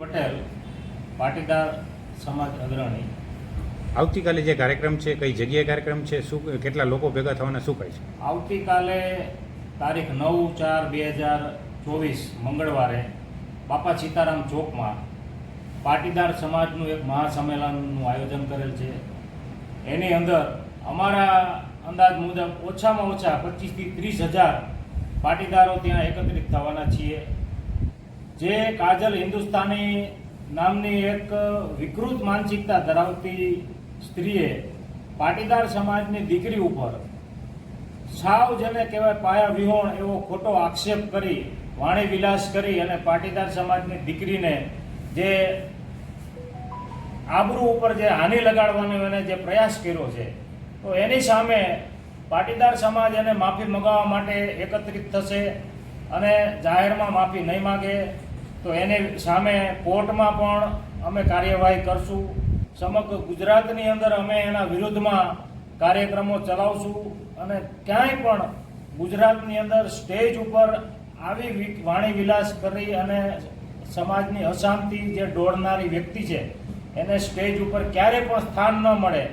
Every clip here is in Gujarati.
પટેલ પાટીદાર સમાજ અગ્રણી. આવતીકાલે જે કાર્યક્રમ છે કઈ જગ્યાએ કાર્યક્રમ છે, શું કેટલા લોકો ભેગા થવાના શું કહે છે? આવતીકાલે તારીખ 9/4/2024 મંગળવારે બાપા સીતારામ ચોકમાં પાટીદાર સમાજનું એક મહાસંમેલનનું આયોજન કરેલ છે. એની અંદર અમારા અંદાજ મુજબ ઓછામાં ઓછા 25,000 થી 30,000 પાટીદારો ત્યાં એકત્રિત થવાના છીએ. જે કાજલ હિન્દુસ્તાની નામની એક વિકૃત માનસિકતા ધરાવતી સ્ત્રીએ પાટીદાર સમાજની દીકરી ઉપર સાવ જેને કહેવાય પાયા વિહોણ એવો ખોટો આક્ષેપ કરી, વાણી વિલાસ કરી અને પાટીદાર સમાજની દીકરીને જે આબરૂ ઉપર જે હાનિ લગાડવાનો એને જે પ્રયાસ કર્યો છે, તો એની સામે પાટીદાર સમાજ એને માફી મંગાવવા માટે એકત્રિત થશે અને જાહેરમાં માફી નહીં માગે તો એની સામે કોર્ટમાં પણ અમે કાર્યવાહી કરશું. સમગ્ર ગુજરાતની અંદર અમે એના વિરુદ્ધમાં કાર્યક્રમો ચલાવશું અને ક્યાંય પણ ગુજરાતની અંદર સ્ટેજ ઉપર આવી વાણી વિલાસ કરી અને સમાજની અશાંતિ જે દોડનારી વ્યક્તિ છે એને સ્ટેજ ઉપર ક્યારેય પણ સ્થાન ન મળે.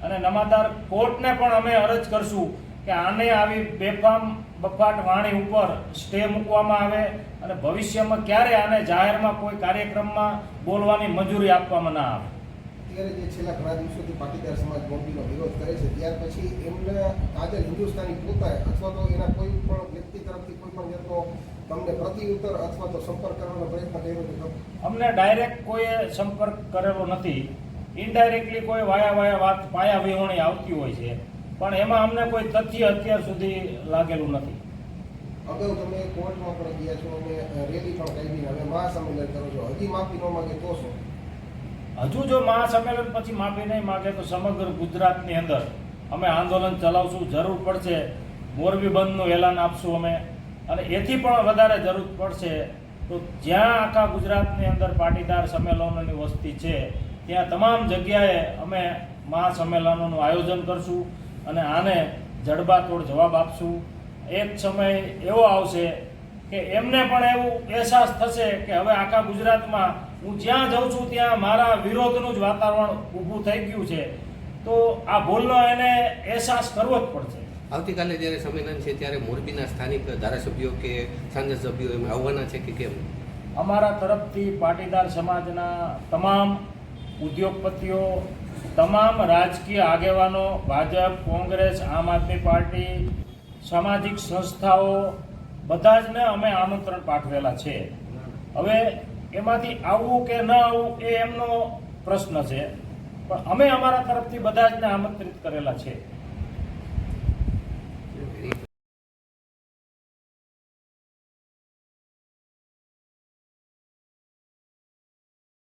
અને નમાદાર કોર્ટને પણ અમે અરજ કરશું કે આને આવી બેફામ બફાટ વાણી ઉપર સ્ટે મૂકવામાં આવે અને ભવિષ્યમાં ક્યારે આને જાહેરમાં કોઈ કાર્યક્રમમાં બોલવાની મંજૂરી આપવામાં ના આવે. અત્યારે જે છેલ્લા ઘણા દિવસોથી પાટીદાર સમાજ મોરબીનો વિરોધ કરે છે, ત્યાર પછી એમને કાજલ હિન્દુસ્તાની પોતાએ અથવા તો એના કોઈ પણ વ્યક્તિ તરફથી કોઈ પણ જાતનો તમને પ્રતિઉત્તર અથવા તો સંપર્ક કરવાનો પ્રયત્ન કર્યો છે? અમને ડાયરેક્ટ કોઈએ સંપર્ક કરેલો નથી. ઇનડાયરેક્ટલી કોઈ વાયા વાત પાયા વિહોણી આવતી હોય છે, પણ એમાં અમને કોઈ તથ્ય અત્યાર સુધી લાગેલું નથી. અગાઉ તમે કોર્ટમાં પણ ગયા છો અને રેલી પણ કાઢી, હવે મહાસંમેલન કરો છો, હજી માફી ન માગે તો શું? હજુ જો મહાસંમેલન પછી માફી નહીં માગે તો સમગ્ર ગુજરાતની અંદર અમે આંદોલન ચલાવશું. જરૂર પડશે મોરબી બંધનું એલાન આપશું અમે, અને એથી પણ વધારે જરૂર પડશે તો જ્યાં આખા ગુજરાતની અંદર પાટીદાર સંમેલનોની વસ્તી છે ત્યાં તમામ જગ્યાએ અમે મહાસંમેલનોનું આયોજન કરશું અને આને જડબાતોડ જવાબ આપશું. એક સમય એવો આવશે કે એમને પણ એવું અહેસાસ થશે કે હવે આખા ગુજરાતમાં હું જ્યાં જાઉં છું ત્યાં મારા વિરોધનું જ વાતાવરણ ઊભું થઈ ગયું છે, તો આ ભૂલનો એને અહેસાસ કરવો જ પડશે. આવતીકાલે જ્યારે સંમેલન છે ત્યારે મોરબીના સ્થાનિક ધારાસભ્યો કે સાંસદ સભ્યો એમ આવવાના છે કે કેમ? અમારા તરફથી પાટીદાર સમાજના તમામ ઉદ્યોગપતિઓ, તમામ રાજકીય આગેવાનો, ભાજપ, કોંગ્રેસ, આમ આદમી પાર્ટી, સામાજિક સંસ્થાઓ બધા જ ને અમે આમંત્રણ પાઠવેલા છે. હવે એમાંથી આવવું કે ન આવવું એ એમનો પ્રશ્ન છે, પણ અમે અમારા તરફથી બધા જ ને આમંત્રિત કરેલા છે.